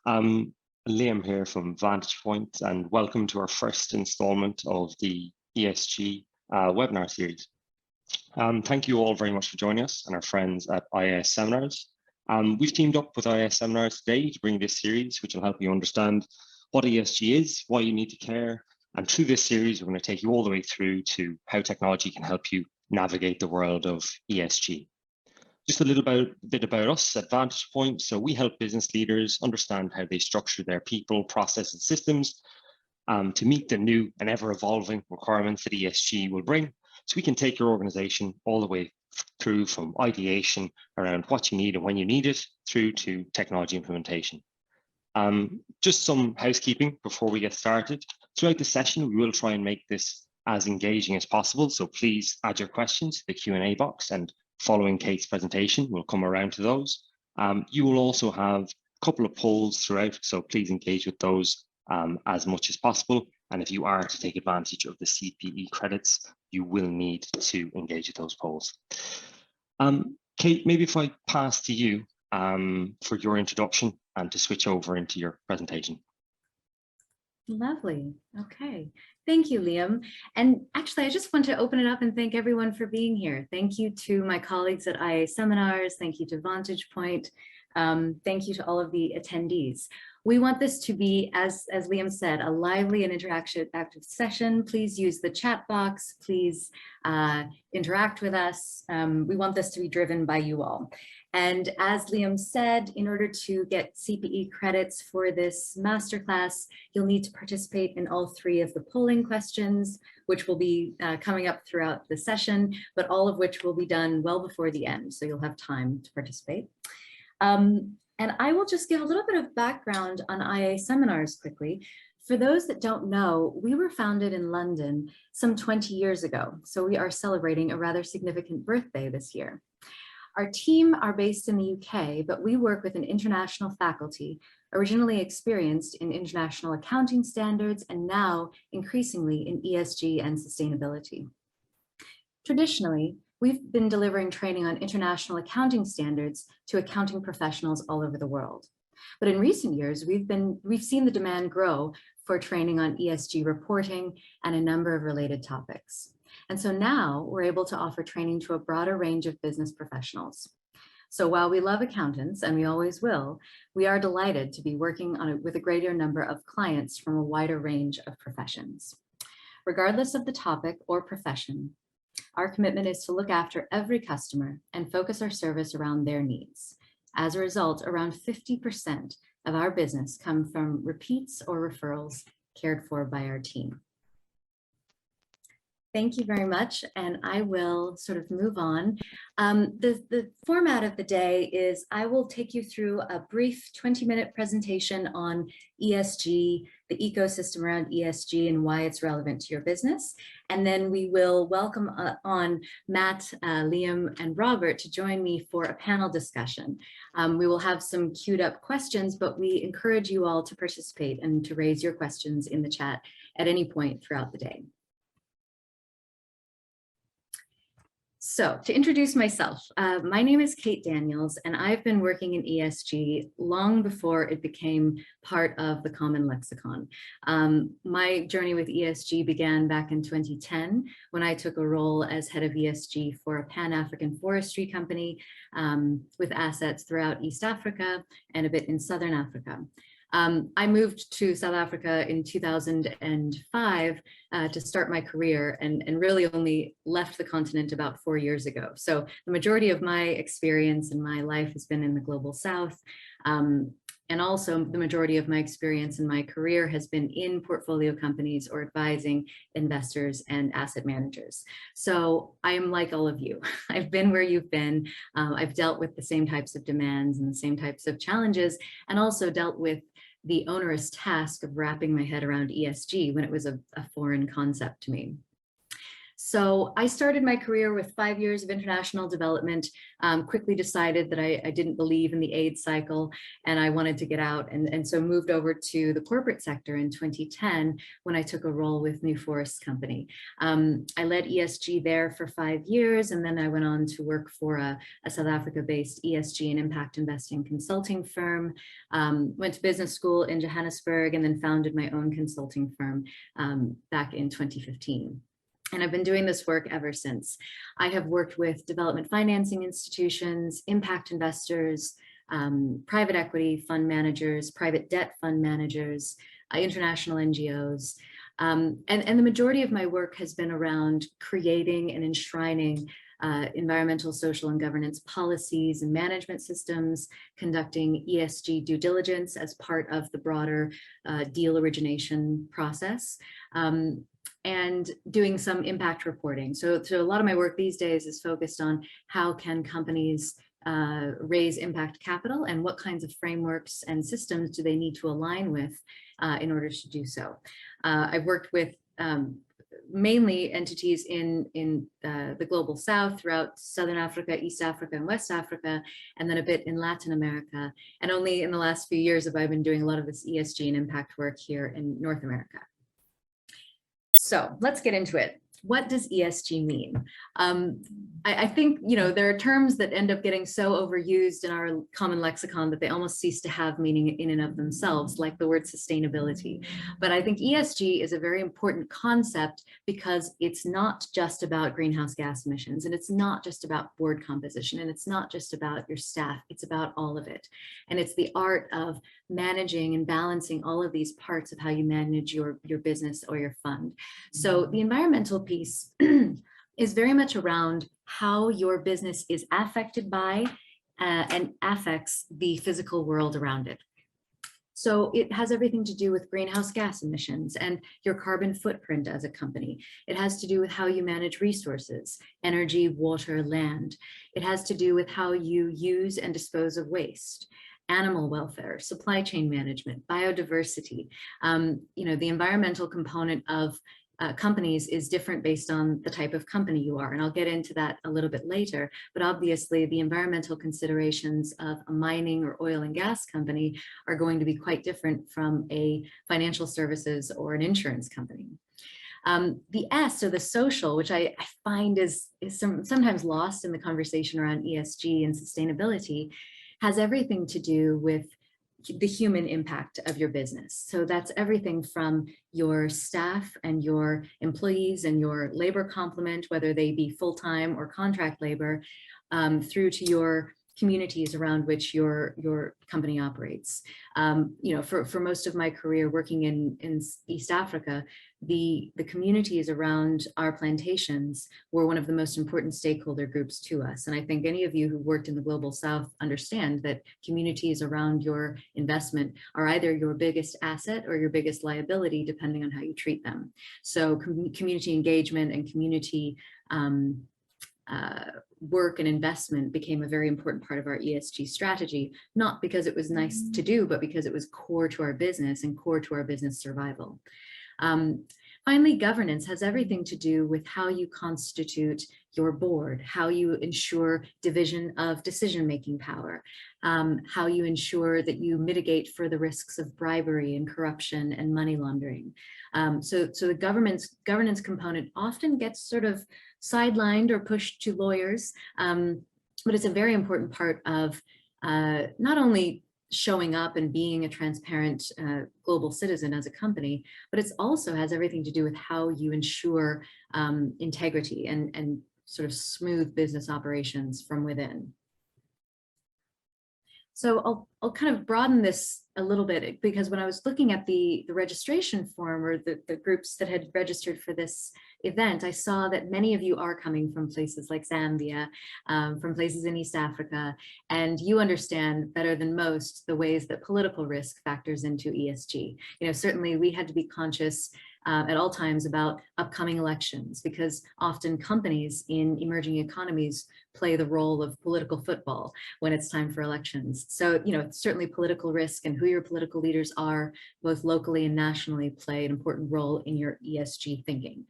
I'm Liam here from Vantage Point, and welcome to our first installment of the ESG webinar series. Thank you all very much for joining us and our friends at IIS Seminars. We've teamed up with IIS Seminars today to bring this series, which will help you understand what ESG is, why you need to care, and through this series, we're going to take you all the way through to how technology can help you navigate the world of ESG. Just a little bit about us at Vantage Point. So we help business leaders understand how they structure their people, process, and systems to meet the new and ever-evolving requirements that ESG will bring. So we can take your organization all the way through from ideation around what you need and when you need it through to technology implementation. Just some housekeeping before we get started. Throughout the session, we will try and make this as engaging as possible. So please add your questions to the Q&A box, and following Kate's presentation, we'll come around to those. You will also have a couple of polls throughout, so please engage with those as much as possible. And if you are to take advantage of the CPE credits, you will need to engage with those polls. Kate, maybe if I pass to you for your introduction and to switch over into your presentation. Lovely. Okay. Thank you, Liam. And actually, I just want to open it up and thank everyone for being here. Thank you to my colleagues at IA Seminars. Thank you to Vantage Point. Thank you to all of the attendees. We want this to be, as Liam said, a lively and interactive session. Please use the chat box. Please interact with us. We want this to be driven by you all. And as Liam said, in order to get CPE credits for this masterclass, you'll need to participate in all 3 of the polling questions, which will be coming up throughout the session, but all of which will be done well before the end, so you'll have time to participate. And I will just give a little bit of background on IA Seminars quickly. For those that don't know, we were founded in London some 20 years ago, so we are celebrating a rather significant birthday this year. Our team are based in the UK, but we work with an international faculty, originally experienced in international accounting standards and now increasingly in ESG and sustainability. Traditionally, we've been delivering training on international accounting standards to accounting professionals all over the world. But in recent years, we've seen the demand grow for training on ESG reporting and a number of related topics. And so now we're able to offer training to a broader range of business professionals. So while we love accountants, and we always will, we are delighted to be working with a greater number of clients from a wider range of professions. Regardless of the topic or profession, our commitment is to look after every customer and focus our service around their needs. As a result, around 50% of our business come from repeats or referrals cared for by our team. Thank you very much, and I will sort of move on. The format of the day is I will take you through a brief 20-minute presentation on ESG, the ecosystem around ESG and why it's relevant to your business. And then we will welcome on Matt, Liam, and Robert to join me for a panel discussion. We will have some queued up questions, but we encourage you all to participate and to raise your questions in the chat at any point throughout the day. So to introduce myself, my name is Kate Daniels, and I've been working in ESG long before it became part of the common lexicon. My journey with ESG began back in 2010 when I took a role as head of ESG for a Pan-African forestry company with assets throughout East Africa and a bit in Southern Africa. I moved to South Africa in 2005 to start my career and really only left the continent about 4 years ago. So the majority of my experience in my life has been in the global South. And also the majority of my experience in my career has been in portfolio companies or advising investors and asset managers. So I am like all of you. I've been where you've been. I've dealt with the same types of demands and the same types of challenges, and also dealt with the onerous task of wrapping my head around ESG when it was a foreign concept to me. So I started my career with 5 years of international development, quickly decided that I didn't believe in the aid cycle and I wanted to get out, and so moved over to the corporate sector in 2010 when I took a role with New Forest Company. I led ESG there for 5 years, and then I went on to work for a South Africa-based ESG and impact investing consulting firm, went to business school in Johannesburg, and then founded my own consulting firm back in 2015. And I've been doing this work ever since. I have worked with development financing institutions, impact investors, private equity fund managers, private debt fund managers, international NGOs. And the majority of my work has been around creating and enshrining environmental, social, and governance policies and management systems, conducting ESG due diligence as part of the broader deal origination process, and doing some impact reporting. So a lot of my work these days is focused on how can companies raise impact capital and what kinds of frameworks and systems do they need to align with in order to do so. I've worked with mainly entities in the global south, throughout Southern Africa, East Africa, and West Africa, and then a bit in Latin America. And only in the last few years have I been doing a lot of this ESG and impact work here in North America. So let's get into it. What does ESG mean? I think, there are terms that end up getting so overused in our common lexicon that they almost cease to have meaning in and of themselves, like the word sustainability. But I think ESG is a very important concept because it's not just about greenhouse gas emissions, and it's not just about board composition, and it's not just about your staff, it's about all of it. And it's the art of managing and balancing all of these parts of how you manage your business or your fund. So the environmental piece is very much around how your business is affected by and affects the physical world around it. So it has everything to do with greenhouse gas emissions and your carbon footprint as a company. It has to do with how you manage resources, energy, water, land. It has to do with how you use and dispose of waste, animal welfare, supply chain management, biodiversity. The environmental component of companies is different based on the type of company you are. And I'll get into that a little bit later. But obviously, the environmental considerations of a mining or oil and gas company are going to be quite different from a financial services or an insurance company. The S, or the social, which I find is sometimes lost in the conversation around ESG and sustainability, has everything to do with the human impact of your business. So that's everything from your staff and your employees and your labor complement, whether they be full-time or contract labor, through to your communities around which your company operates. For most of my career working in East Africa, the communities around our plantations were one of the most important stakeholder groups to us. And I think any of you who worked in the Global South understand that communities around your investment are either your biggest asset or your biggest liability, depending on how you treat them. So community engagement and community work and investment became a very important part of our ESG strategy, not because it was nice to do, but because it was core to our business and core to our business survival. Finally, governance has everything to do with how you constitute your board, how you ensure division of decision-making power, how you ensure that you mitigate for the risks of bribery and corruption and money laundering. So the governance component often gets sort of sidelined or pushed to lawyers, but it's a very important part of not only showing up and being a transparent global citizen as a company, but it also has everything to do with how you ensure integrity and sort of smooth business operations from within. So I'll kind of broaden this a little bit, because when I was looking at the registration form, or the groups that had registered for this event, I saw that many of you are coming from places like Zambia, from places in East Africa, and you understand better than most the ways that political risk factors into ESG. Certainly we had to be conscious at all times about upcoming elections, because often companies in emerging economies play the role of political football when it's time for elections. So, certainly political risk and who your political leaders are, both locally and nationally, play an important role in your ESG thinking.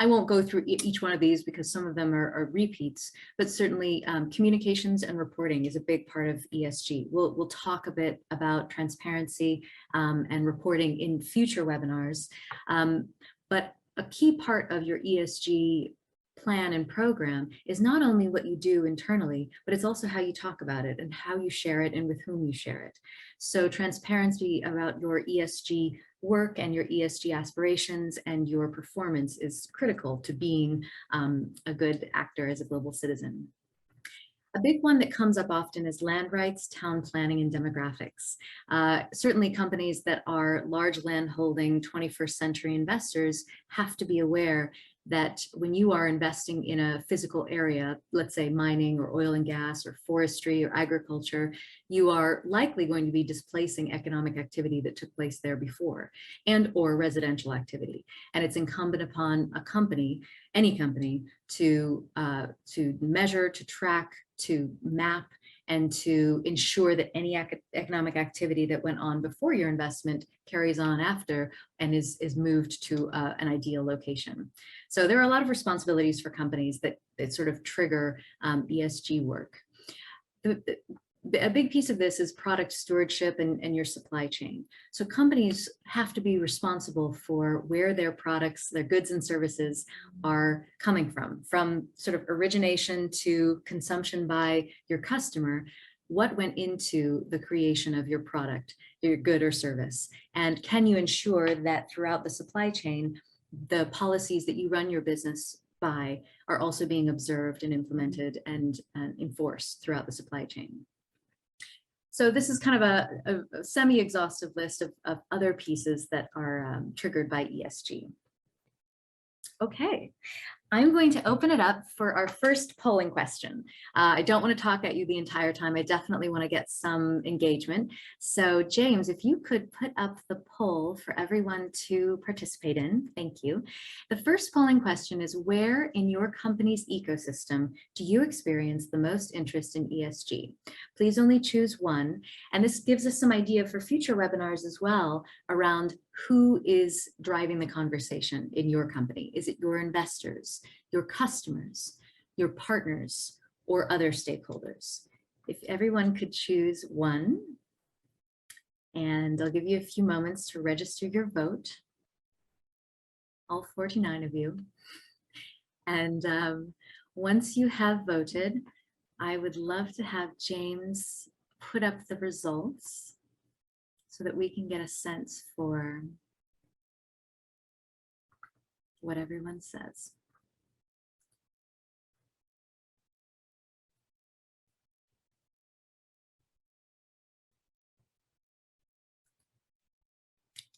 I won't go through each one of these because some of them are repeats, but certainly communications and reporting is a big part of ESG. We'll talk a bit about transparency and reporting in future webinars, but a key part of your ESG plan and program is not only what you do internally, but it's also how you talk about it and how you share it and with whom you share it. So transparency about your ESG work and your ESG aspirations and your performance is critical to being a good actor as a global citizen. A big one that comes up often is land rights, town planning, and demographics. Certainly companies that are large land holding 21st century investors have to be aware that when you are investing in a physical area, let's say mining or oil and gas or forestry or agriculture, you are likely going to be displacing economic activity that took place there before, and or residential activity. And it's incumbent upon a company, any company, to measure, to track, to map, and to ensure that any economic activity that went on before your investment carries on after and is moved to an ideal location. So there are a lot of responsibilities for companies that sort of trigger ESG work. A big piece of this is product stewardship and your supply chain. So companies have to be responsible for where their products, their goods and services are coming from sort of origination to consumption by your customer. What went into the creation of your product, your good or service? And can you ensure that throughout the supply chain, the policies that you run your business by are also being observed and implemented and enforced throughout the supply chain? So this is kind of a semi-exhaustive list of other pieces that are triggered by ESG. Okay, I'm going to open it up for our first polling question. I don't want to talk at you the entire time. I definitely want to get some engagement. So James, if you could put up the poll for everyone to participate in, thank you. The first polling question is, where in your company's ecosystem do you experience the most interest in ESG? Please only choose one. And this gives us some idea for future webinars as well around who is driving the conversation in your company. Is it your investors, your customers, your partners, or other stakeholders? If everyone could choose one, and I'll give you a few moments to register your vote, all 49 of you. And once you have voted, I would love to have James put up the results so that we can get a sense for what everyone says.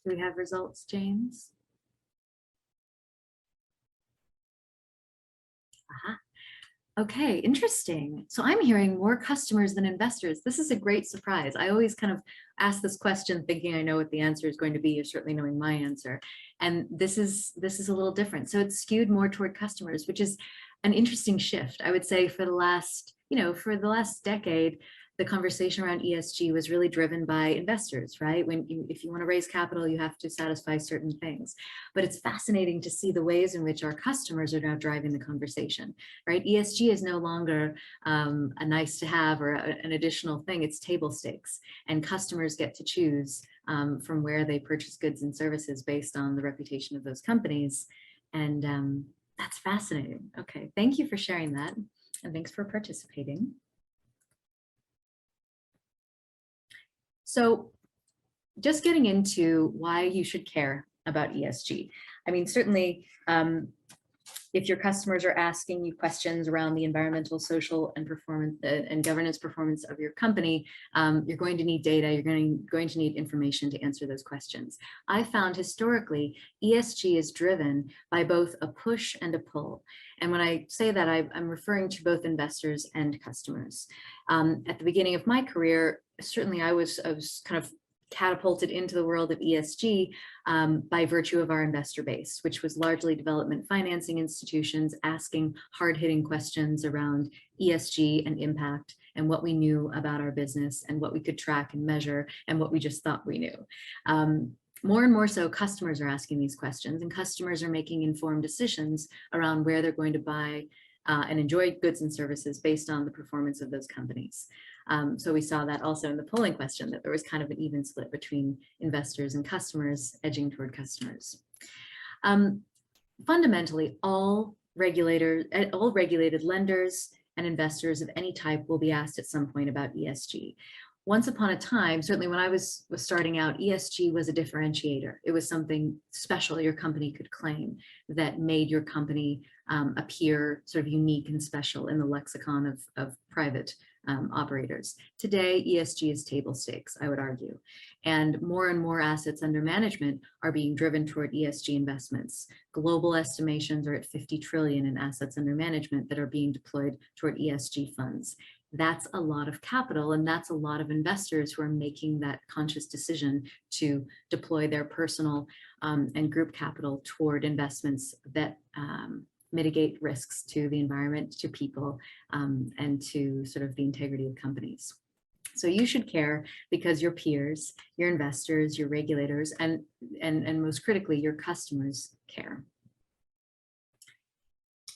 Do we have results, James? Aha. Okay, interesting. So I'm hearing more customers than investors. This is a great surprise. I always kind of ask this question thinking I know what the answer is going to be, or certainly knowing my answer. And this is a little different. So it's skewed more toward customers, which is an interesting shift. I would say for the last, for the last decade, the conversation around ESG was really driven by investors, right? If you want to raise capital, you have to satisfy certain things. But it's fascinating to see the ways in which our customers are now driving the conversation, right? ESG is no longer a nice to have or an additional thing, it's table stakes. And customers get to choose from where they purchase goods and services based on the reputation of those companies. And that's fascinating. Okay, thank you for sharing that. And thanks for participating. So just getting into why you should care about ESG. I mean, certainly, if your customers are asking you questions around the environmental, social, and performance and governance performance of your company, you're going to need data, you're going to need information to answer those questions. I found historically, ESG is driven by both a push and a pull. And when I say that, I'm referring to both investors and customers. At the beginning of my career, certainly I was kind of catapulted into the world of ESG by virtue of our investor base, which was largely development financing institutions asking hard-hitting questions around ESG and impact and what we knew about our business and what we could track and measure and what we just thought we knew. More and more so, customers are asking these questions, and customers are making informed decisions around where they're going to buy and enjoy goods and services based on the performance of those companies. So we saw that also in the polling question, that there was kind of an even split between investors and customers, edging toward customers. Fundamentally, all regulated lenders and investors of any type will be asked at some point about ESG. Once upon a time, certainly when I was starting out, ESG was a differentiator. It was something special your company could claim that made your company appear sort of unique and special in the lexicon of private operators. Today, ESG is table stakes, I would argue. And more assets under management are being driven toward ESG investments. Global estimations are at 50 trillion in assets under management that are being deployed toward ESG funds. That's a lot of capital, and that's a lot of investors who are making that conscious decision to deploy their personal and group capital toward investments that mitigate risks to the environment, to people, and to sort of the integrity of companies. So you should care because your peers, your investors, your regulators, and most critically, your customers care.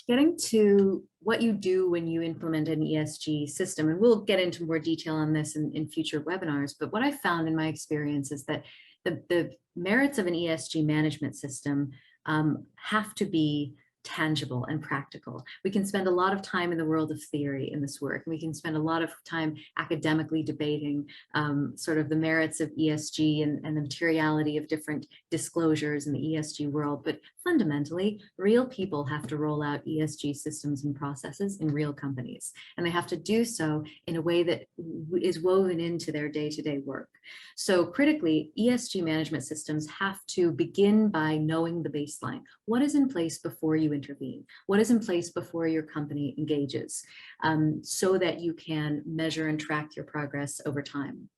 Getting to what you do when you implement an ESG system, and we'll get into more detail on this in future webinars, but what I found in my experience is that the merits of an ESG management system have to be tangible and practical. We can spend a lot of time in the world of theory in this work. We can spend a lot of time academically debating sort of the merits of ESG and the materiality of different disclosures in the ESG world. But fundamentally, real people have to roll out ESG systems and processes in real companies. And they have to do so in a way that is woven into their day-to-day work. So critically, ESG management systems have to begin by knowing the baseline. What is in place before you intervene? What is in place before your company engages, so that you can measure and track your progress over time?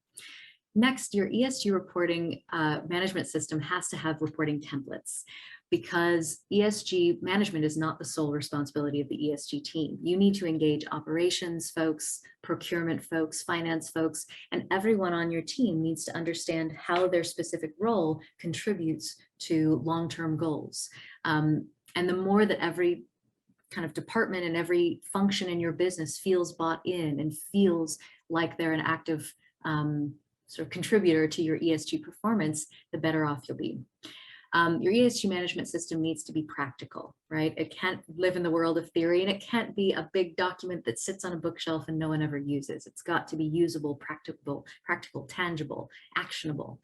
Next, your ESG reporting management system has to have reporting templates, because ESG management is not the sole responsibility of the ESG team. You need to engage operations folks, procurement folks, finance folks, and everyone on your team needs to understand how their specific role contributes to long-term goals. And the more that every kind of department and every function in your business feels bought in and feels like they're an active sort of contributor to your ESG performance, the better off you'll be. Your ESG management system needs to be practical, right? It can't live in the world of theory, and it can't be a big document that sits on a bookshelf and no one ever uses. It's got to be usable, practical, tangible, actionable.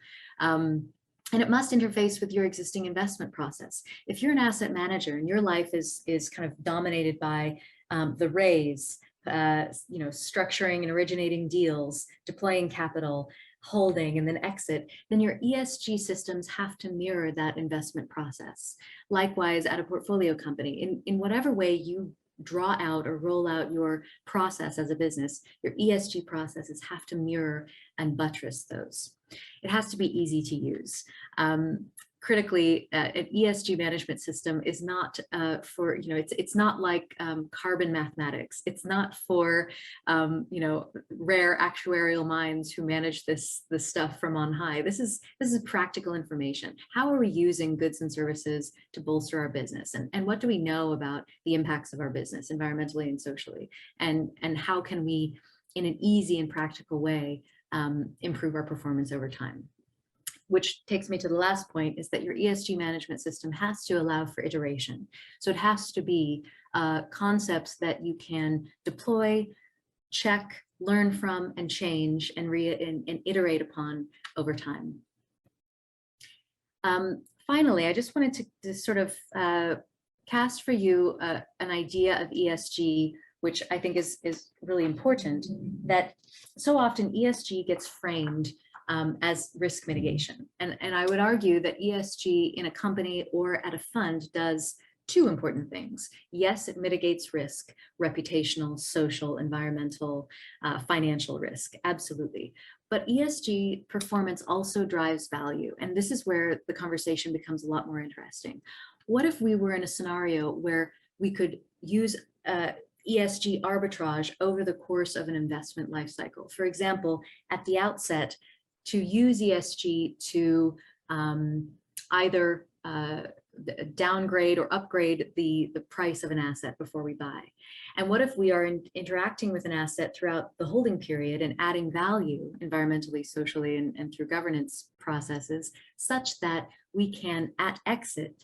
And it must interface with your existing investment process. If you're an asset manager and your life is kind of dominated by the raise, structuring and originating deals, deploying capital, holding, and then exit, then your ESG systems have to mirror that investment process. Likewise, at a portfolio company, in whatever way you draw out or roll out your process as a business, your ESG processes have to mirror and buttress those. It has to be easy to use. Critically, an ESG management system is not for, it's not like carbon mathematics. It's not for, rare actuarial minds who manage this stuff from on high. This is practical information. How are we using goods and services to bolster our business? And what do we know about the impacts of our business, environmentally and socially? And how can we, in an easy and practical way, improve our performance over time? Which takes me to the last point, is that your ESG management system has to allow for iteration. So it has to be concepts that you can deploy, check, learn from, and change, and iterate upon over time. Finally, I just wanted to sort of cast for you an idea of ESG, which I think is really important, that so often ESG gets framed as risk mitigation. And I would argue that ESG in a company or at a fund does two important things. Yes, it mitigates risk, reputational, social, environmental, financial risk, absolutely. But ESG performance also drives value. And this is where the conversation becomes a lot more interesting. What if we were in a scenario where we could use ESG arbitrage over the course of an investment life cycle? For example, at the outset, to use ESG to either downgrade or upgrade the price of an asset before we buy. And what if we are interacting with an asset throughout the holding period and adding value environmentally, socially, and through governance processes such that we can, at exit,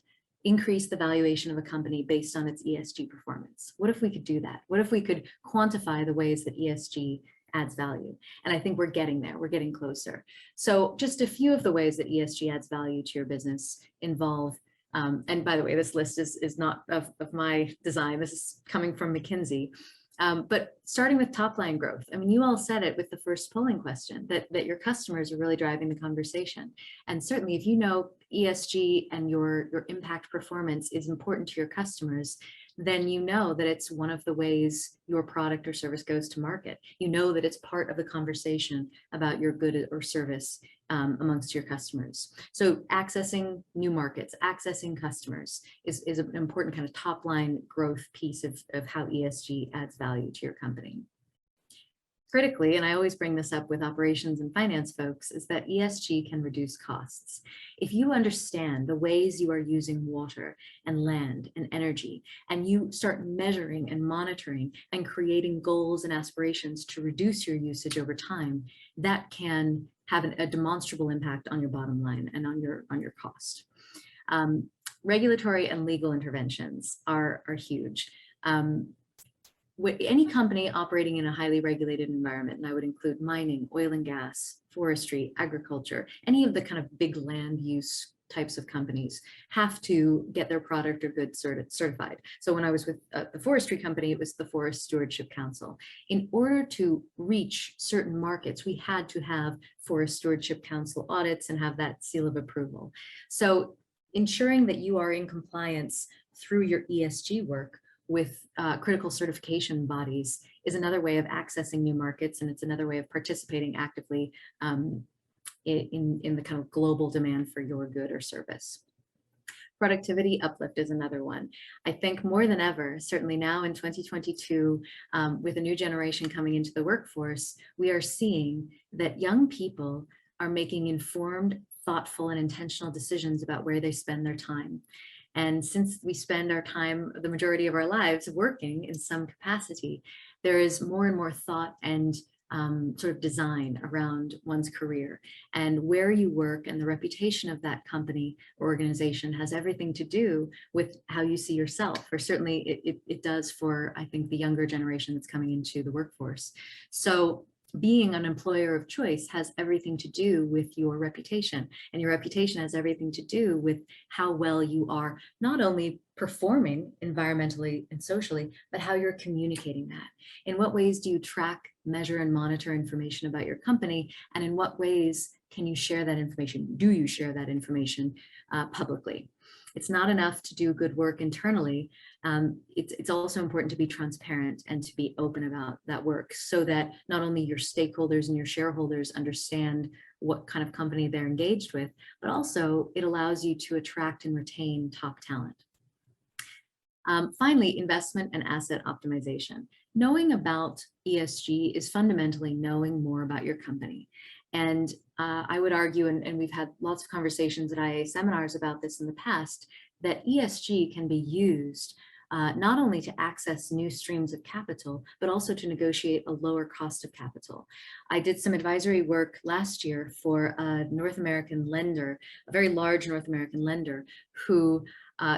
increase the valuation of a company based on its ESG performance? What if we could do that? What if we could quantify the ways that ESG adds value? And I think we're getting there, we're getting closer. So just a few of the ways that ESG adds value to your business involve, and by the way, this list is not of my design, this is coming from McKinsey. But starting with top line growth, I mean, you all said it with the first polling question, that your customers are really driving the conversation. And certainly if you know ESG and your impact performance is important to your customers, then you know that it's one of the ways your product or service goes to market. You know that it's part of the conversation about your good or service amongst your customers. So accessing new markets, accessing customers is an important kind of top line growth piece of how ESG adds value to your company. Critically, and I always bring this up with operations and finance folks, is that ESG can reduce costs. If you understand the ways you are using water and land and energy, and you start measuring and monitoring and creating goals and aspirations to reduce your usage over time, that can have a demonstrable impact on your bottom line and on your cost. Regulatory and legal interventions are huge. Any company operating in a highly regulated environment, and I would include mining, oil and gas, forestry, agriculture, any of the kind of big land use types of companies, have to get their product or goods certified. So when I was with the forestry company, it was the Forest Stewardship Council. In order to reach certain markets, we had to have Forest Stewardship Council audits and have that seal of approval. So ensuring that you are in compliance through your ESG work with critical certification bodies is another way of accessing new markets, and it's another way of participating actively in the kind of global demand for your good or service. Productivity uplift is another one. I think more than ever, certainly now in 2022, with a new generation coming into the workforce, we are seeing that young people are making informed, thoughtful, and intentional decisions about where they spend their time. And since we spend our time, the majority of our lives, working in some capacity, there is more and more thought and sort of design around one's career. And where you work and the reputation of that company or organization has everything to do with how you see yourself, or certainly it does for, I think, the younger generation that's coming into the workforce. So being an employer of choice has everything to do with your reputation, and your reputation has everything to do with how well you are not only performing environmentally and socially, but how you're communicating that. In what ways do you track, measure, and monitor information about your company, and in what ways can you share that information? Do you share that information publicly? It's not enough to do good work internally. It's also important to be transparent and to be open about that work, so that not only your stakeholders and your shareholders understand what kind of company they're engaged with, but also it allows you to attract and retain top talent. Finally, investment and asset optimization. Knowing about ESG is fundamentally knowing more about your company. And I would argue, and we've had lots of conversations at IA seminars about this in the past, that ESG can be used not only to access new streams of capital, but also to negotiate a lower cost of capital. I did some advisory work last year for a North American lender, a very large North American lender, who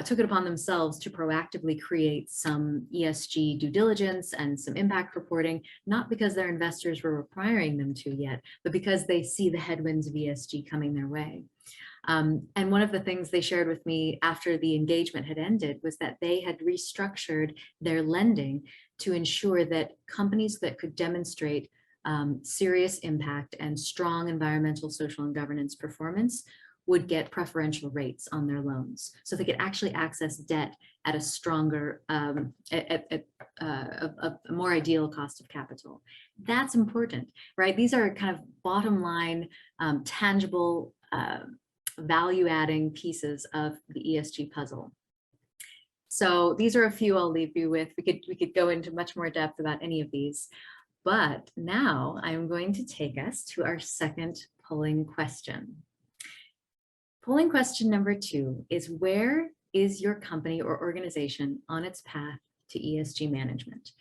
took it upon themselves to proactively create some ESG due diligence and some impact reporting, not because their investors were requiring them to yet, but because they see the headwinds of ESG coming their way. And one of the things they shared with me after the engagement had ended was that they had restructured their lending to ensure that companies that could demonstrate serious impact and strong environmental, social, and governance performance would get preferential rates on their loans. So they could actually access debt at a stronger, a more ideal cost of capital. That's important, right? These are kind of bottom line, tangible, value-adding pieces of the ESG puzzle. So these are a few I'll leave you with. We could go into much more depth about any of these, but now I'm going to take us to our second polling question. Polling question number 2 is, where is your company or organization on its path to ESG management?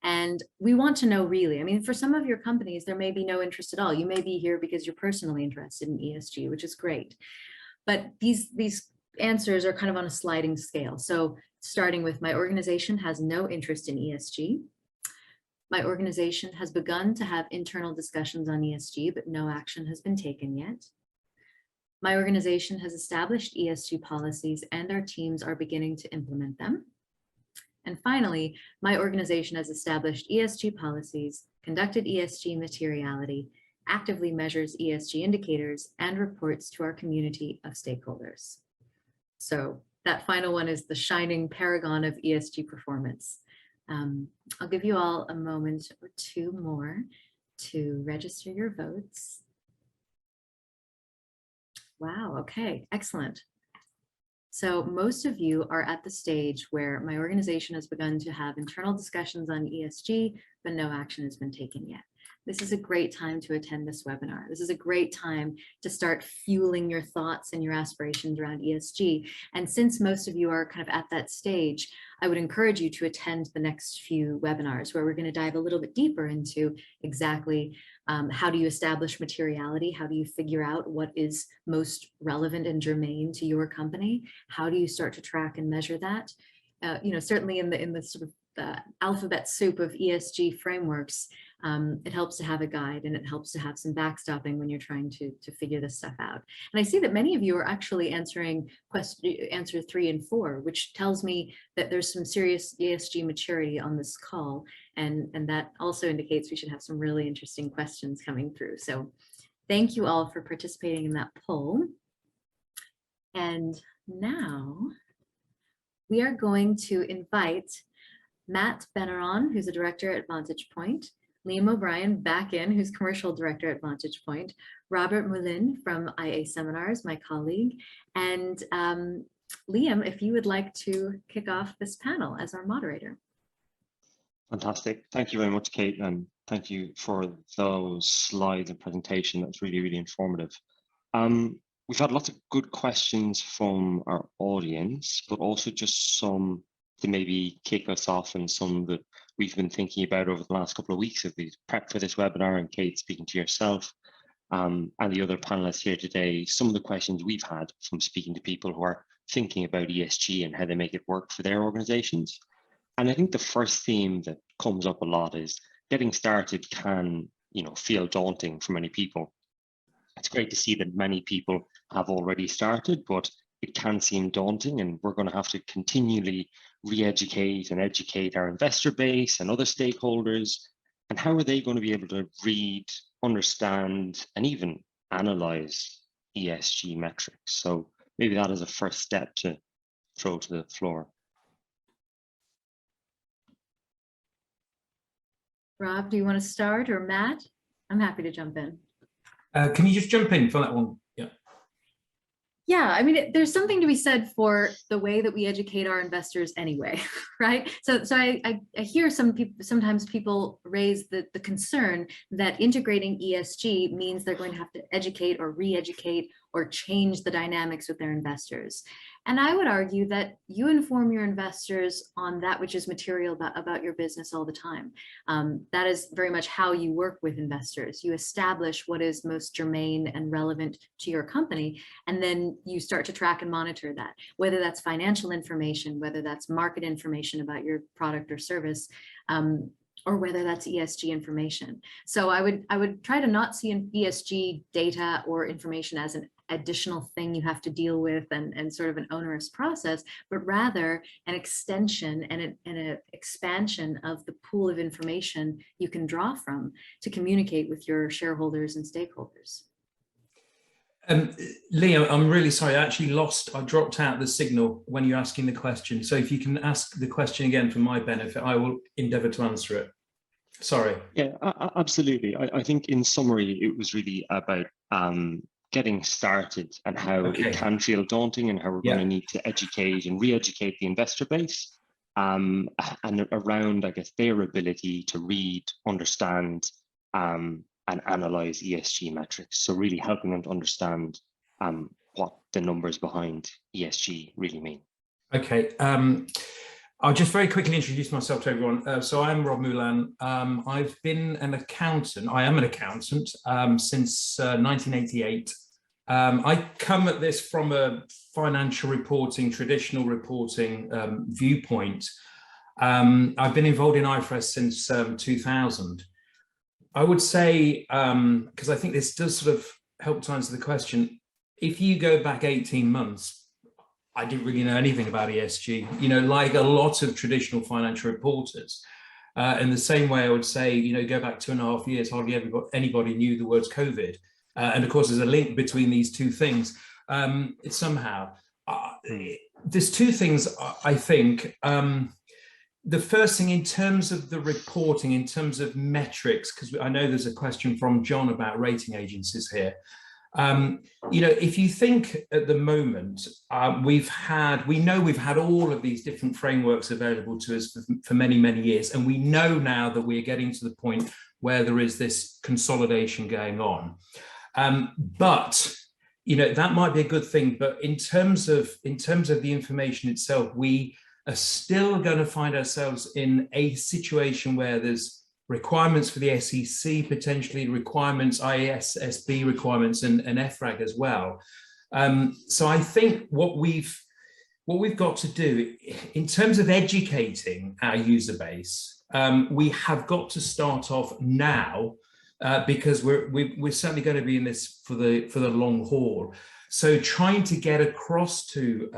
And we want to know, really, I mean, for some of your companies, there may be no interest at all. You may be here because you're personally interested in ESG, which is great. But these answers are kind of on a sliding scale. So starting with, my organization has no interest in ESG. My organization has begun to have internal discussions on ESG, but no action has been taken yet. My organization has established ESG policies and our teams are beginning to implement them. And finally, my organization has established ESG policies, conducted ESG materiality, actively measures ESG indicators, and reports to our community of stakeholders. So that final one is the shining paragon of ESG performance. I'll give you all a moment or two more to register your votes. Wow, okay, excellent. So most of you are at the stage where my organization has begun to have internal discussions on ESG, but no action has been taken yet. This is a great time to attend this webinar. This is a great time to start fueling your thoughts and your aspirations around ESG. And since most of you are kind of at that stage, I would encourage you to attend the next few webinars where we're going to dive a little bit deeper into exactly how do you establish materiality? How do you figure out what is most relevant and germane to your company? How do you start to track and measure that? Certainly in the sort of the alphabet soup of ESG frameworks, it helps to have a guide and it helps to have some backstopping when you're trying to figure this stuff out. And I see that many of you are actually answering answer 3 and 4, which tells me that there's some serious ESG maturity on this call. And that also indicates we should have some really interesting questions coming through. So thank you all for participating in that poll. And now we are going to invite Matt Benaron, who's a director at Vantage Point, Liam O'Brien back in, who's commercial director at Vantage Point, Robert Moulin from IA Seminars, my colleague, and Liam, if you would like to kick off this panel as our moderator. Fantastic. Thank you very much, Kate, and thank you for those slides and presentation. That's really, really informative. We've had lots of good questions from our audience, but also just some to maybe kick us off and some that we've been thinking about over the last couple of weeks as we prep for this webinar, and Kate, speaking to yourself and the other panelists here today, some of the questions we've had from speaking to people who are thinking about ESG and how they make it work for their organizations. And I think the first theme that comes up a lot is getting started can, feel daunting for many people. It's great to see that many people have already started, but it can seem daunting, and we're going to have to continually re-educate and educate our investor base and other stakeholders. And how are they going to be able to read, understand, and even analyze ESG metrics? So maybe that is a first step to throw to the floor. Rob, do you want to start, or Matt? I'm happy to jump in. Can you just jump in for that one? Yeah. Yeah, I mean, there's something to be said for the way that we educate our investors anyway, right? So I hear sometimes people raise the concern that integrating ESG means they're going to have to educate or re-educate or change the dynamics with their investors. And I would argue that you inform your investors on that which is material about your business all the time. That is very much how you work with investors. You establish what is most germane and relevant to your company, and then you start to track and monitor that, whether that's financial information, whether that's market information about your product or service, or whether that's ESG information. So I would try to not see an ESG data or information as an additional thing you have to deal with and sort of an onerous process, but rather an extension and an expansion of the pool of information you can draw from to communicate with your shareholders and stakeholders. Leo, I'm really sorry. I dropped out the signal when you're asking the question. So if you can ask the question again for my benefit, I will endeavour to answer it. Sorry. Yeah, absolutely. I think in summary, it was really about getting started and how it can feel daunting and how we're going to need to educate and re-educate the investor base and around, I guess, their ability to read, understand, and analyze ESG metrics. So really helping them to understand what the numbers behind ESG really mean. Okay. I'll just very quickly introduce myself to everyone. So I'm Rob Moulin. I've been an accountant. I am an accountant since 1988. I come at this from a financial reporting, traditional reporting viewpoint. I've been involved in IFRS since 2000. I would say, because I think this does sort of help to answer the question, if you go back 18 months, I didn't really know anything about ESG, like a lot of traditional financial reporters. In the same way, I would say, go back 2.5 years, hardly anybody knew the words COVID. And of course, there's a link between these two things. Somehow, there's two things, I think. The first thing, in terms of the reporting, in terms of metrics, because I know there's a question from John about rating agencies here. If you think at the moment, we know we've had all of these different frameworks available to us for many, many years. And we know now that we're getting to the point where there is this consolidation going on. But that might be a good thing. But in terms of the information itself, we are still going to find ourselves in a situation where there's requirements for the SEC, potentially requirements, IASB requirements, and FRAG as well. So I think what we've got to do in terms of educating our user base, we have got to start off now because we're certainly going to be in this for the long haul. So trying to get across to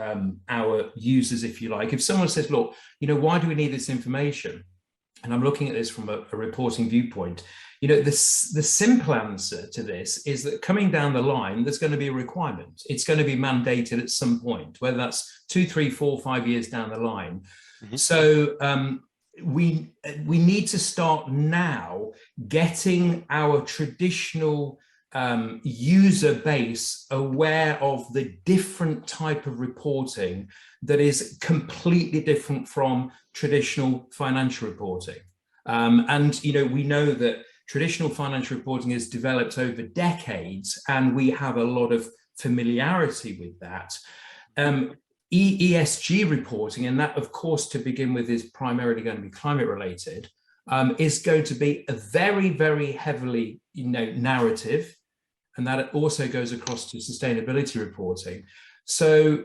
our users, if you like, if someone says, look, why do we need this information? And I'm looking at this from a reporting viewpoint, the simple answer to this is that coming down the line, there's going to be a requirement. It's going to be mandated at some point, whether that's 2, 3, 4, 5 years down the line. Mm-hmm. So we need to start now getting our traditional user base aware of the different type of reporting that is completely different from traditional financial reporting. And we know that traditional financial reporting has developed over decades, and we have a lot of familiarity with that. ESG reporting, and that, of course, to begin with, is primarily going to be climate related, is going to be a very, very heavily narrative. And that also goes across to sustainability reporting. So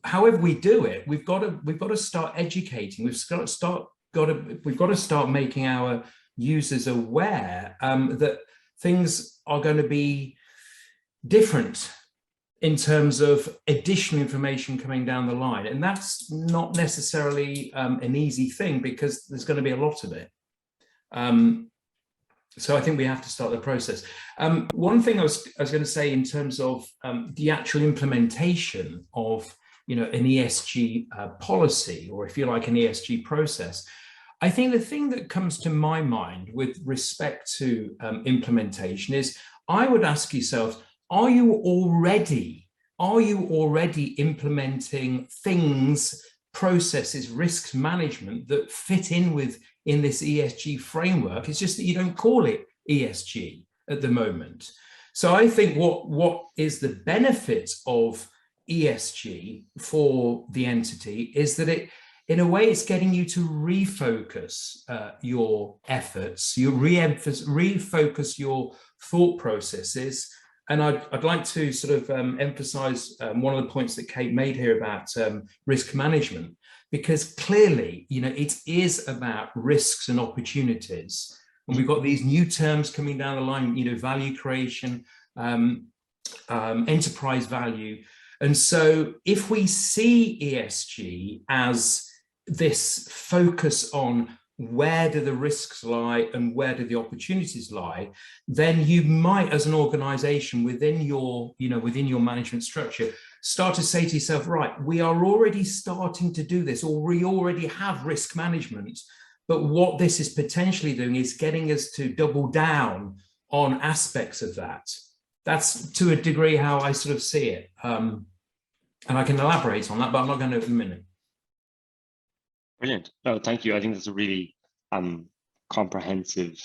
however we do it, we've got to start educating. We've got to start making our users aware that things are going to be different in terms of additional information coming down the line, and that's not necessarily an easy thing because there's going to be a lot of it. So I think we have to start the process. One thing I was going to say in terms of the actual implementation of an ESG policy, or if you like, an ESG process, I think the thing that comes to my mind with respect to implementation is, I would ask yourself, are you already implementing things, processes, risk management that fit in this ESG framework? It's just that you don't call it ESG at the moment. So I think what is the benefit of ESG for the entity is that it, in a way, it's getting you to refocus your efforts, you refocus your thought processes. And I'd like to sort of emphasize one of the points that Kate made here about risk management, because clearly, it is about risks and opportunities. And we've got these new terms coming down the line, value creation, enterprise value. And so if we see ESG as this focus on where do the risks lie and where do the opportunities lie, then you might, as an organization within your, within your management structure, start to say to yourself, right, we are already starting to do this, or we already have risk management. But what this is potentially doing is getting us to double down on aspects of that. That's to a degree how I sort of see it. And I can elaborate on that, but I'm not going to at the minute. Brilliant. No, thank you. I think that's a really comprehensive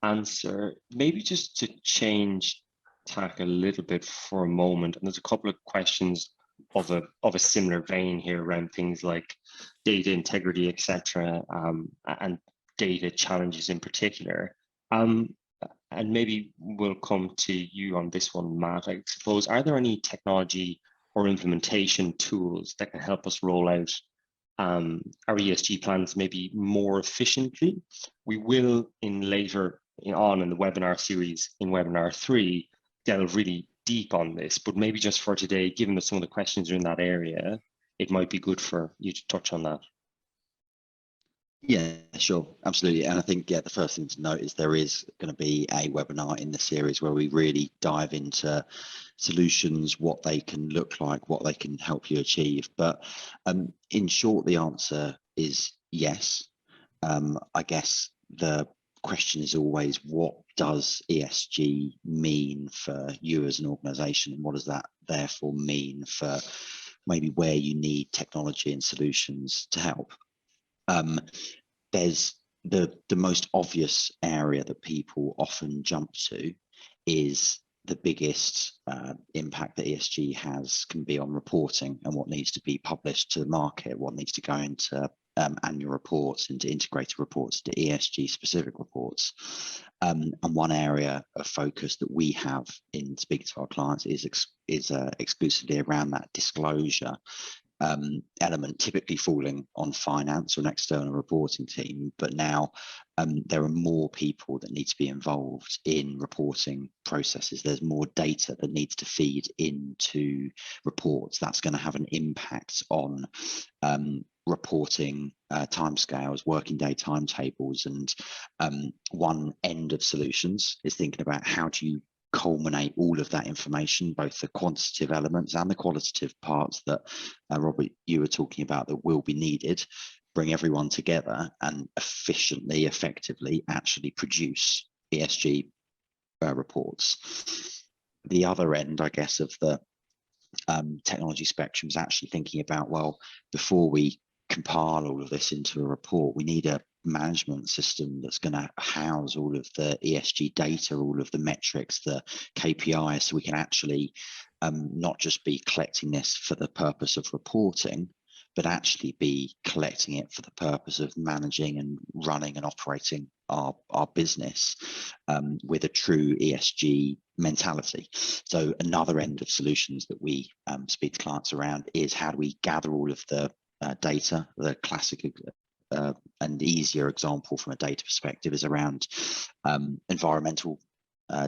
answer. Maybe just to change tack a little bit for a moment, and there's a couple of questions of a similar vein here around things like data integrity, etc., and data challenges in particular. And maybe we'll come to you on this one, Matt. I suppose, are there any technology or implementation tools that can help us roll out our ESG plans maybe more efficiently? We will later on in the webinar series, in webinar 3, delve really deep on this, but maybe just for today, given that some of the questions are in that area, it might be good for you to touch on that. Yeah, sure, absolutely. And I think, the first thing to note is there is going to be a webinar in the series where we really dive into solutions, what they can look like, what they can help you achieve. But in short, the answer is yes. I guess the question is always, what does ESG mean for you as an organization, and what does that therefore mean for maybe where you need technology and solutions to help? There's the most obvious area that people often jump to is the biggest impact that ESG has can be on reporting and what needs to be published to the market, what needs to go into annual reports, into integrated reports, to ESG specific reports. And one area of focus that we have in speaking to our clients is exclusively around that disclosure element, typically falling on finance or an external reporting team. But now there are more people that need to be involved in reporting processes. There's more data that needs to feed into reports. That's going to have an impact on reporting timescales, working day timetables. And one end of solutions is thinking about how do you culminate all of that information, both the quantitative elements and the qualitative parts that Robert, you were talking about, that will be needed, bring everyone together and efficiently, effectively actually produce ESG reports. The other end, I guess, of the technology spectrum is actually thinking about, well, before we compile all of this into a report, we need a management system that's going to house all of the ESG data, all of the metrics, the KPIs, so we can actually not just be collecting this for the purpose of reporting, but actually be collecting it for the purpose of managing and running and operating our business with a true ESG mentality. So another end of solutions that we speak to clients around is how do we gather all of the data. The classic and easier example from a data perspective is around environmental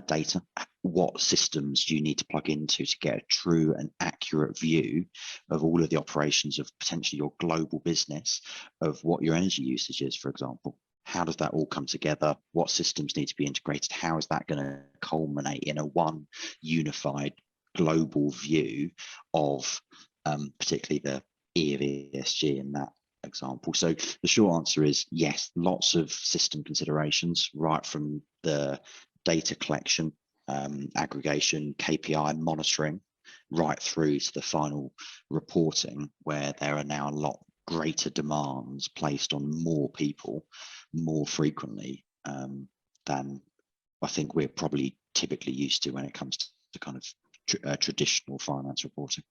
data. What systems do you need to plug into to get a true and accurate view of all of the operations of potentially your global business, of what your energy usage is, for example? How does that all come together? What systems need to be integrated? How is that going to culminate in a one unified global view of particularly the E of ESG in that example? So the short answer is yes, lots of system considerations, right from the data collection, aggregation, KPI monitoring, right through to the final reporting, where there are now a lot greater demands placed on more people more frequently than I think we're probably typically used to when it comes to kind of traditional finance reporting.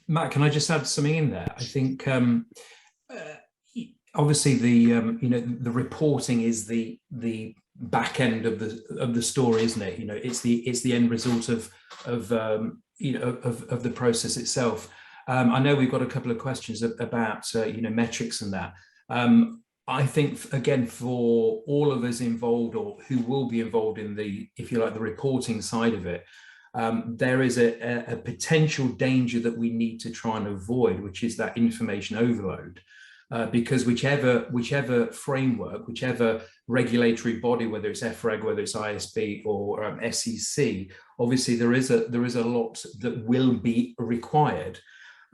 Matt, can I just add something in there? I think obviously the reporting is the back end of the story, isn't it? It's the end result of the process itself. I know we've got a couple of questions about metrics and that. I think, again, for all of us involved or who will be involved in the, if you like, the reporting side of it, there is a potential danger that we need to try and avoid, which is that information overload. because whichever framework, whichever regulatory body, whether it's FREG, whether it's ISB or SEC, obviously there is a lot that will be required,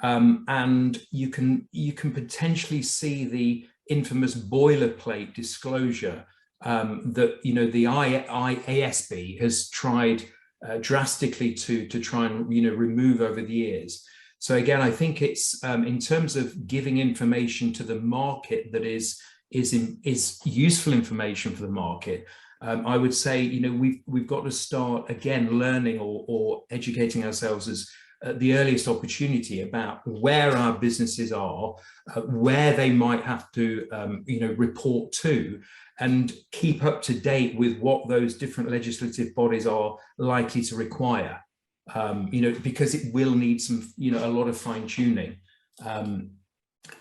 and you can potentially see the infamous boilerplate disclosure that the IASB has tried drastically to try and remove over the years. So again, I think it's in terms of giving information to the market that is useful information for the market. I would say we've got to start again learning or educating ourselves as the earliest opportunity about where our businesses are, where they might have to report to, and keep up to date with what those different legislative bodies are likely to require. Because it will need some, a lot of fine tuning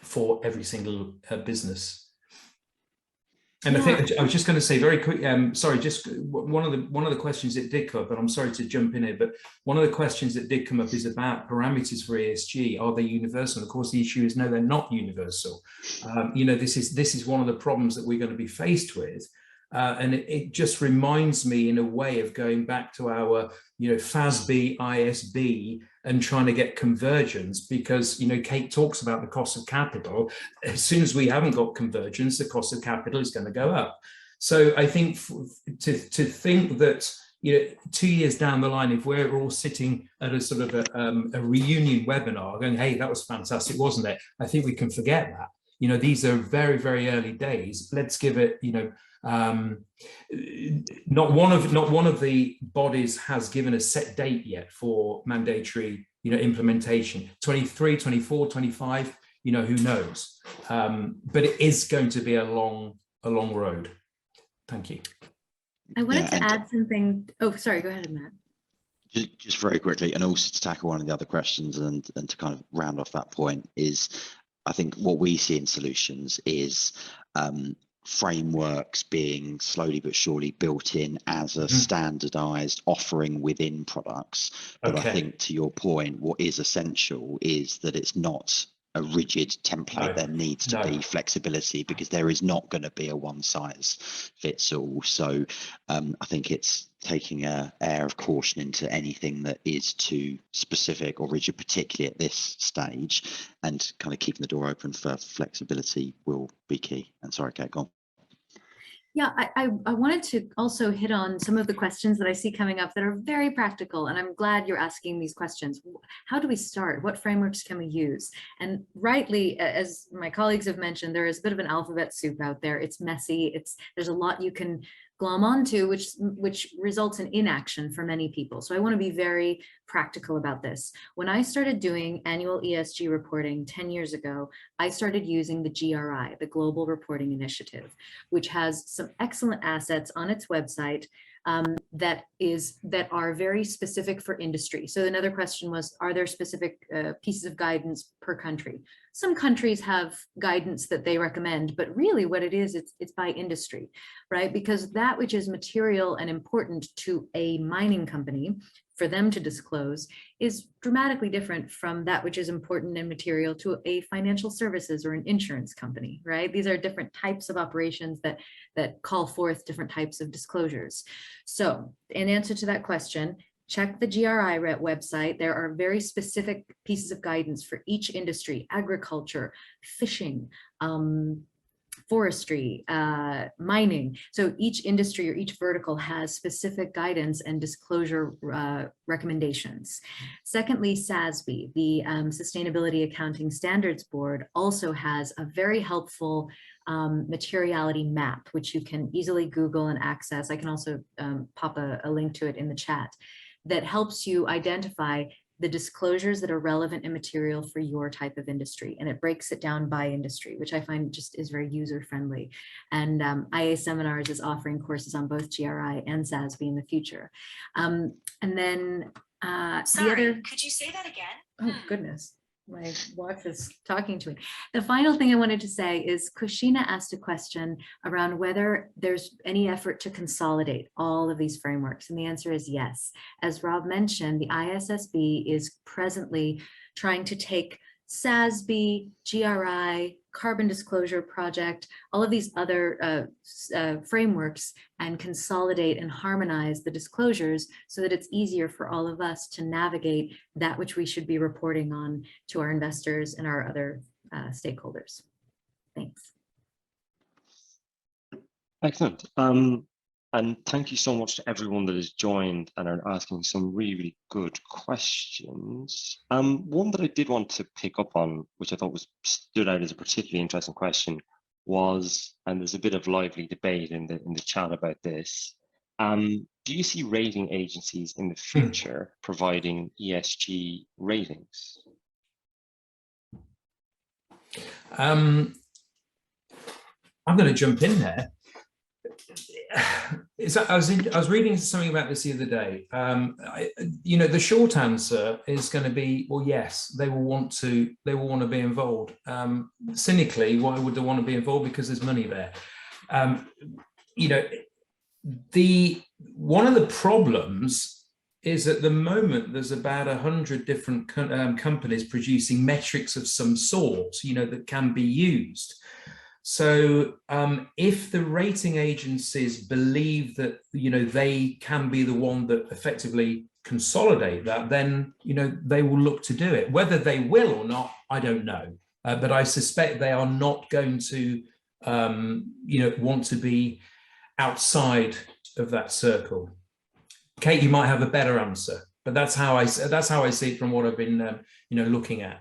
for every single business. And yeah. I think I was just going to say very quick. Sorry, just one of the questions that did come up, and I'm sorry to jump in here, but one of the questions that did come up is about parameters for ESG. Are they universal? And of course, the issue is no, they're not universal. This is one of the problems that we're going to be faced with. And it just reminds me in a way of going back to our, FASB, ISB, and trying to get convergence, because, Kate talks about the cost of capital. As soon as we haven't got convergence, the cost of capital is going to go up. So I think to think that, 2 years down the line, if we're all sitting at a sort of a reunion webinar going, hey, that was fantastic, wasn't it? I think we can forget that. These are very, very early days. Let's give it, not one of the bodies has given a set date yet for mandatory implementation. 23, 24, 25, who knows, but it is going to be a long road. Thank you. I wanted to add something. Oh, sorry, go ahead, Matt. Just very quickly, and also to tackle one of the other questions and to kind of round off that point is, I think what we see in solutions is frameworks being slowly but surely built in as a standardized offering within products. But I think, to your point, what is essential is that it's not a rigid template. There needs to be flexibility, because there is not going to be a one size fits all. So I think it's taking an air of caution into anything that is too specific or rigid, particularly at this stage, and kind of keeping the door open for flexibility will be key. And sorry, Kate, go on. Yeah, I wanted to also hit on some of the questions that I see coming up that are very practical, and I'm glad you're asking these questions. How do we start? What frameworks can we use? And rightly, as my colleagues have mentioned, there is a bit of an alphabet soup out there. It's messy. There's a lot you can glom onto, which results in inaction for many people. So I want to be very practical about this. When I started doing annual ESG reporting 10 years ago, I started using the GRI, the Global Reporting Initiative, which has some excellent assets on its website that are very specific for industry. So another question was, are there specific pieces of guidance per country? Some countries have guidance that they recommend, but really what it is, it's by industry, right? Because that which is material and important to a mining company for them to disclose is dramatically different from that which is important and material to a financial services or an insurance company, right? These are different types of operations that call forth different types of disclosures. So in answer to that question, check the GRI website. There are very specific pieces of guidance for each industry: agriculture, fishing, forestry, mining. So each industry or each vertical has specific guidance and disclosure recommendations. Secondly, SASB, the Sustainability Accounting Standards Board, also has a very helpful materiality map, which you can easily Google and access. I can also pop a link to it in the chat, that helps you identify the disclosures that are relevant and material for your type of industry. And it breaks it down by industry, which I find just is very user-friendly. And IA Seminars is offering courses on both GRI and SASB in the future. And then Sorry, could you say that again? Oh, goodness. My watch is talking to me. The final thing I wanted to say is Kushina asked a question around whether there's any effort to consolidate all of these frameworks. And the answer is yes. As Rob mentioned, the ISSB is presently trying to take SASB, GRI, Carbon Disclosure Project, all of these other frameworks, and consolidate and harmonize the disclosures so that it's easier for all of us to navigate that which we should be reporting on to our investors and our other stakeholders. Thanks. Excellent. And thank you so much to everyone that has joined and are asking some really, really good questions. One that I did want to pick up on, which I thought stood out as a particularly interesting question, was, and there's a bit of lively debate in the chat about this. Do you see rating agencies in the future providing ESG ratings? I'm going to jump in there. I was reading something about this the other day. The short answer is going to be, well, yes, they will want to be involved. Cynically, why would they want to be involved? Because there's money there. One of the problems is at the moment there's about 100 different companies producing metrics of some sort, that can be used. So if the rating agencies believe that, they can be the one that effectively consolidate that, then, they will look to do it. Whether they will or not, I don't know. But I suspect they are not going to, want to be outside of that circle. Kate, you might have a better answer, but that's how I see it from what I've been, looking at.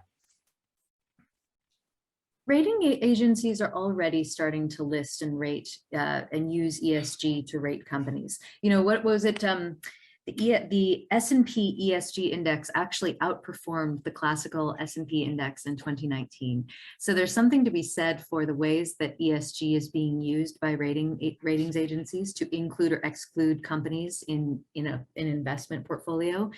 Rating agencies are already starting to list and rate and use ESG to rate companies. What was it? The S&P ESG index actually outperformed the classical S&P index in 2019. So there's something to be said for the ways that ESG is being used by ratings agencies to include or exclude companies in an investment portfolio,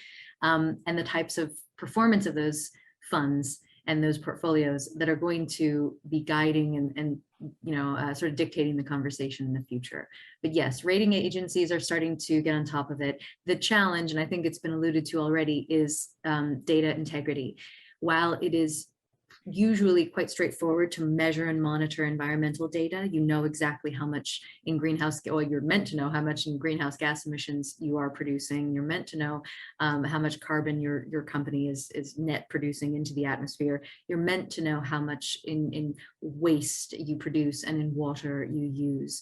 and the types of performance of those funds and those portfolios that are going to be guiding and sort of dictating the conversation in the future. But yes, rating agencies are starting to get on top of it. The challenge, and I think it's been alluded to already, is data integrity. While it is usually quite straightforward to measure and monitor environmental data, you know exactly how much in greenhouse, or you're meant to know how much in greenhouse gas emissions you are producing. You're meant to know how much carbon your company is net producing into the atmosphere. You're meant to know how much in waste you produce and in water you use.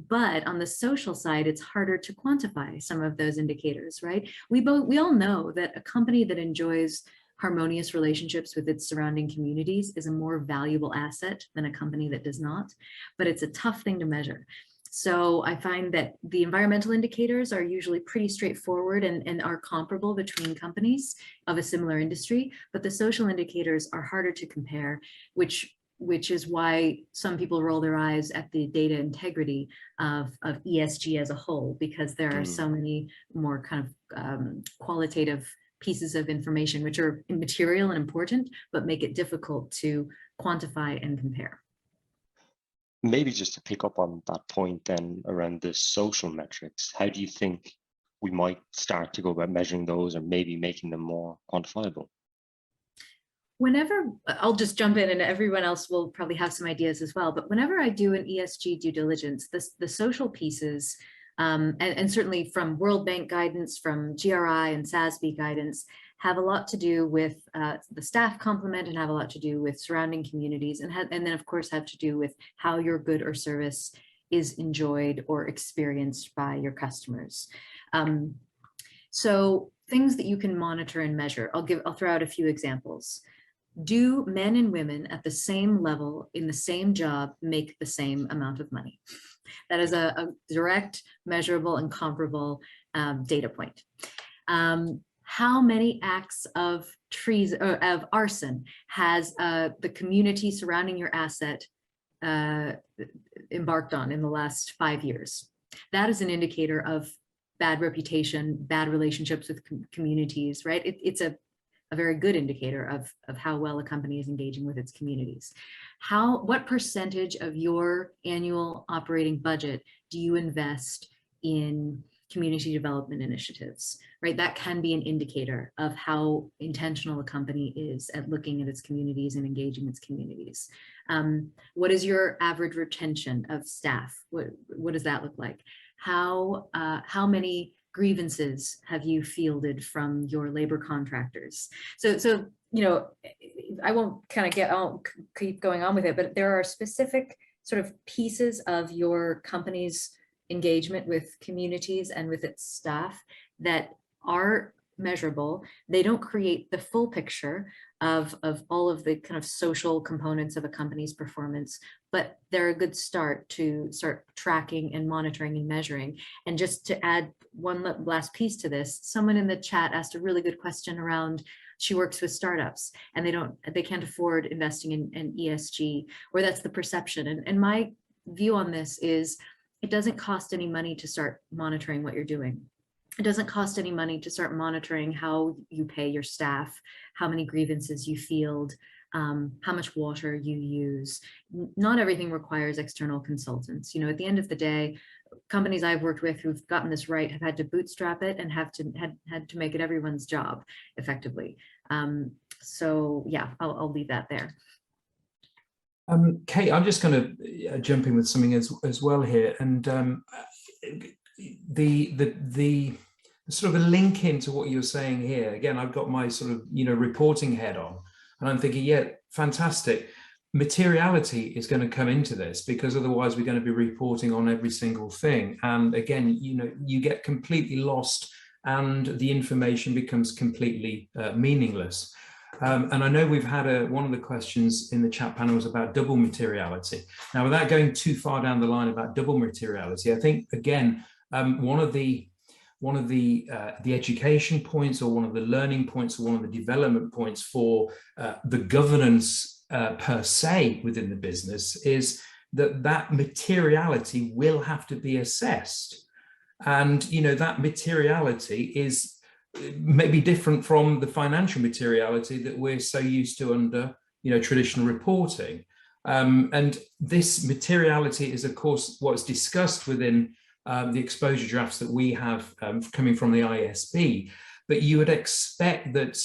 But on the social side, it's harder to quantify some of those indicators, right? We all know that a company that enjoys harmonious relationships with its surrounding communities is a more valuable asset than a company that does not, but it's a tough thing to measure. So I find that the environmental indicators are usually pretty straightforward and are comparable between companies of a similar industry, but the social indicators are harder to compare, which is why some people roll their eyes at the data integrity of ESG as a whole, because there are so many more kind of qualitative pieces of information which are immaterial and important, but make it difficult to quantify and compare. Maybe just to pick up on that point then around the social metrics, how do you think we might start to go about measuring those or maybe making them more quantifiable? Whenever, I'll just jump in and everyone else will probably have some ideas as well, but whenever I do an ESG due diligence, the social pieces, and certainly from World Bank guidance, from GRI and SASB guidance, have a lot to do with the staff complement and have a lot to do with surrounding communities, and then of course have to do with how your good or service is enjoyed or experienced by your customers. So things that you can monitor and measure, I'll throw out a few examples. Do men and women at the same level in the same job make the same amount of money? That is a direct, measurable, and comparable data point. How many acts of arson has the community surrounding your asset embarked on in the last 5 years? That is an indicator of bad reputation, bad relationships with communities, right? It's a very good indicator of how well a company is engaging with its communities. What percentage of your annual operating budget do you invest in community development initiatives, right? That can be an indicator of how intentional a company is at looking at its communities and engaging its communities. What is your average retention of staff? What does that look like? How many grievances have you fielded from your labor contractors? So you know, I won't keep going on with it, but there are specific sort of pieces of your company's engagement with communities and with its staff that are measurable. They don't create the full picture of all of the kind of social components of a company's performance, but they're a good start to start tracking and monitoring and measuring. And just to add one last piece to this, someone in the chat asked a really good question around, she works with startups and they can't afford investing in ESG, or that's the perception. And my view on this is, it doesn't cost any money to start monitoring what you're doing. It doesn't cost any money to start monitoring how you pay your staff, how many grievances you field, how much water you use. Not everything requires external consultants. You know, at the end of the day, companies I've worked with who've gotten this right have had to bootstrap it and had to make it everyone's job effectively. So yeah, I'll leave that there. Kate, I'm just going to jump in with something as well here, and the sort of a link into what you're saying here. Again, I've got my sort of reporting head on, and I'm thinking, yeah, fantastic. Materiality is going to come into this, because otherwise we're going to be reporting on every single thing, and again, you get completely lost, and the information becomes completely meaningless. And I know we've had one of the questions in the chat panel was about double materiality. Now, without going too far down the line about double materiality, I think again, one of the education points, or one of the learning points, or one of the development points for the governance per se within the business is that materiality will have to be assessed, and that materiality is maybe different from the financial materiality that we're so used to under traditional reporting, and this materiality is of course what's discussed within the exposure drafts that we have coming from the ISB. But you would expect that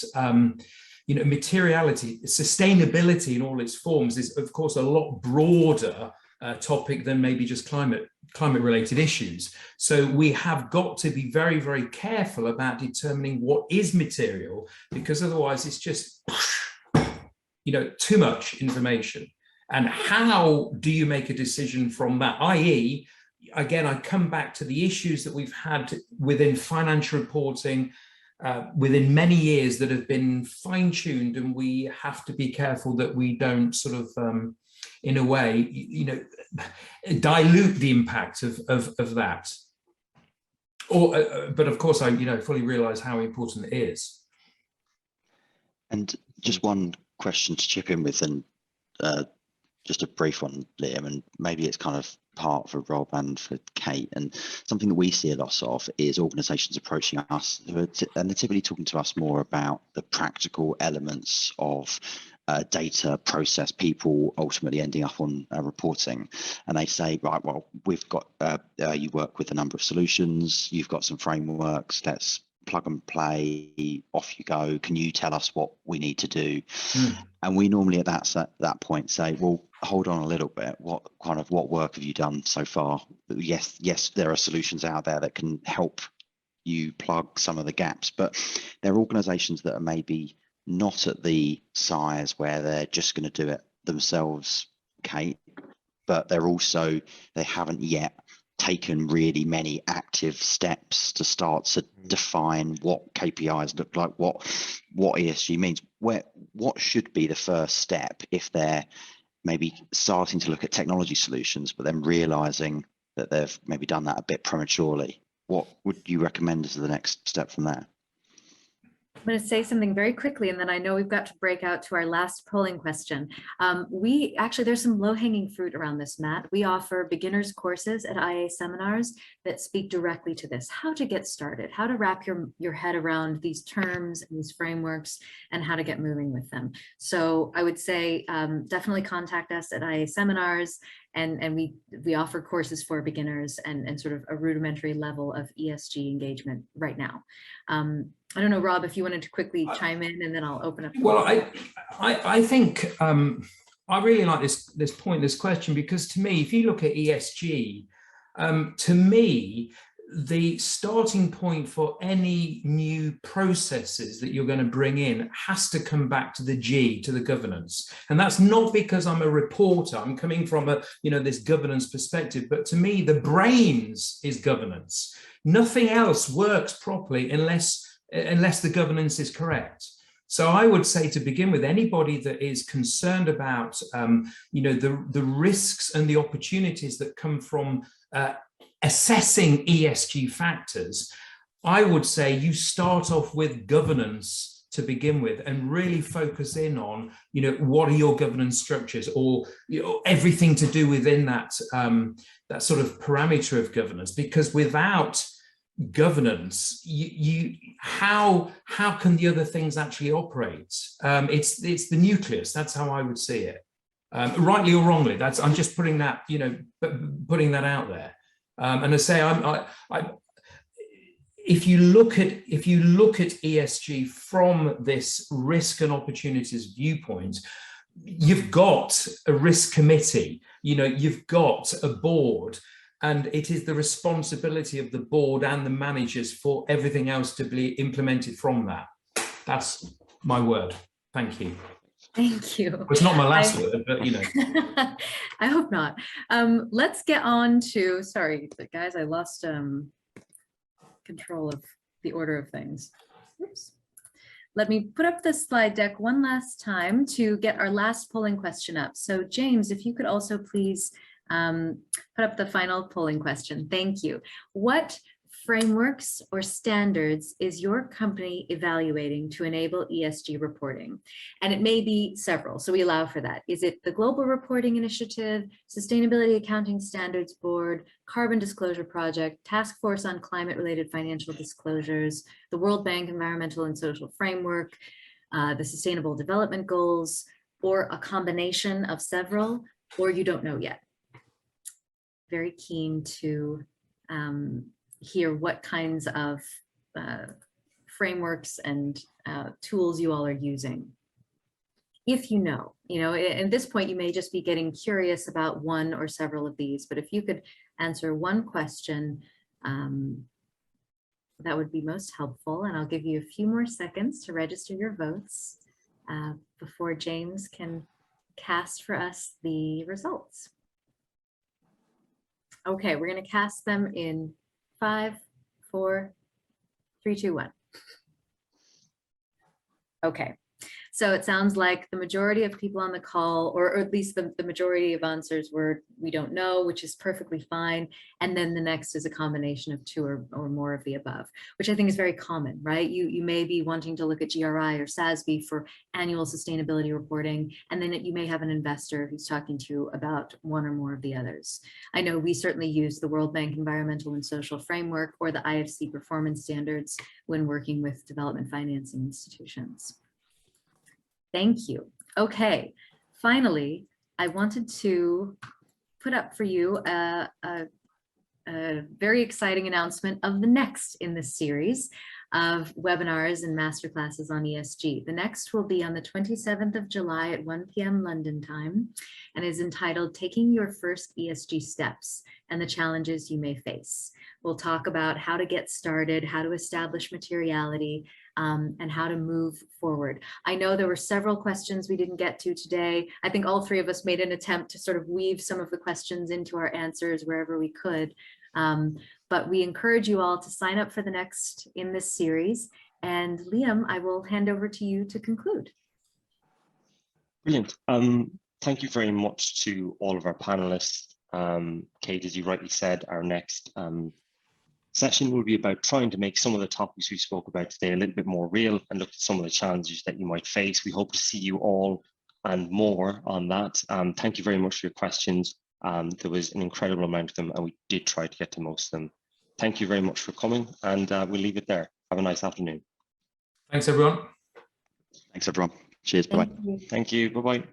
materiality, sustainability in all its forms is of course a lot broader topic than maybe just climate related issues. So we have got to be very, very careful about determining what is material, because otherwise it's just too much information. And how do you make a decision from that? i.e., again, I come back to the issues that we've had within financial reporting within many years that have been fine-tuned, and we have to be careful that we don't sort of in a way, dilute the impact of that. But of course, I fully realise how important it is. And just one question to chip in with, and just a brief one, Liam, and maybe it's kind of part for Rob and for Kate. And something that we see a lot of is organisations approaching us, and they're typically talking to us more about the practical elements of data, process, people ultimately ending up on reporting. And they say, right, well, we've got, you work with a number of solutions, you've got some frameworks, let's plug and play, off you go. Can you tell us what we need to do? And we normally at that point say, well, hold on a little bit. What work have you done so far? Yes, there are solutions out there that can help you plug some of the gaps, but there are organizations that are maybe not at the size where they're just going to do it themselves, Kate, but they haven't yet taken really many active steps to start to define what KPIs look like, what ESG means. What should be the first step if they're maybe starting to look at technology solutions, but then realizing that they've maybe done that a bit prematurely? What would you recommend as the next step from there? I'm going to say something very quickly, and then I know we've got to break out to our last polling question. There's some low-hanging fruit around this, Matt. We offer beginners courses at IA seminars that speak directly to this: how to get started, how to wrap your head around these terms and these frameworks, and how to get moving with them. So I would say definitely contact us at IA seminars. And we offer courses for beginners and sort of a rudimentary level of ESG engagement right now. I don't know, Rob, if you wanted to quickly chime in, and then I'll open up. Well, I think I really like this question, because to me, if you look at ESG, to me, the starting point for any new processes that you're going to bring in has to come back to the G, to the governance. And that's not because I'm a reporter, I'm coming from a, this governance perspective, but to me, the brains is governance. Nothing else works properly unless the governance is correct. So I would say, to begin with, anybody that is concerned about, the risks and the opportunities that come from assessing ESG factors, I would say you start off with governance to begin with, and really focus in on, what are your governance structures, or everything to do within that that sort of parameter of governance. Because without governance, how can the other things actually operate? It's the nucleus. That's how I would see it. Rightly or wrongly, I'm just putting that putting that out there. And I say, if you look at ESG from this risk and opportunities viewpoint, you've got a risk committee, you've got a board, and it is the responsibility of the board and the managers for everything else to be implemented from that. That's my word. Thank you. Thank you. It's not my last word, but I hope not. Let's get on to, sorry, guys, I lost control of the order of things. Oops. Let me put up the slide deck one last time to get our last polling question up. So James, if you could also please put up the final polling question. Thank you. What frameworks or standards is your company evaluating to enable ESG reporting? And it may be several, so we allow for that. Is it the Global Reporting Initiative, Sustainability Accounting Standards Board, Carbon Disclosure Project, Task Force on Climate-Related Financial Disclosures, the World Bank Environmental and Social Framework, the Sustainable Development Goals, or a combination of several, or you don't know yet? Very keen to hear what kinds of frameworks and tools you all are using. If you know, at this point, you may just be getting curious about one or several of these, but if you could answer one question, that would be most helpful. And I'll give you a few more seconds to register your votes before James can cast for us the results. Okay, we're going to cast them in 5, 4, 3, 2, 1. Okay, so it sounds like the majority of people on the call, or at least the majority of answers were, we don't know, which is perfectly fine. And then the next is a combination of 2 or more of the above, which I think is very common, right? You may be wanting to look at GRI or SASB for annual sustainability reporting, and then you may have an investor who's talking to you about one or more of the others. I know we certainly use the World Bank Environmental and Social Framework or the IFC performance standards when working with development financing institutions. Thank you. Okay, finally, I wanted to put up for you a very exciting announcement of the next in this series of webinars and masterclasses on ESG. The next will be on the 27th of July at 1 p.m. London time, and is entitled Taking Your First ESG Steps and the Challenges You May Face. We'll talk about how to get started, how to establish materiality, and how to move forward. I know there were several questions we didn't get to today. I think all 3 of us made an attempt to sort of weave some of the questions into our answers wherever we could. But we encourage you all to sign up for the next in this series. And Liam, I will hand over to you to conclude. Brilliant. Thank you very much to all of our panelists. Kate, as you rightly said, our next session will be about trying to make some of the topics we spoke about today a little bit more real and look at some of the challenges that you might face. We hope to see you all and more on that. Thank you very much for your questions. There was an incredible amount of them, and we did try to get to most of them. Thank you very much for coming, and we'll leave it there. Have a nice afternoon. Thanks, everyone. Thanks, everyone. Cheers. Bye. Thank you. Bye-bye.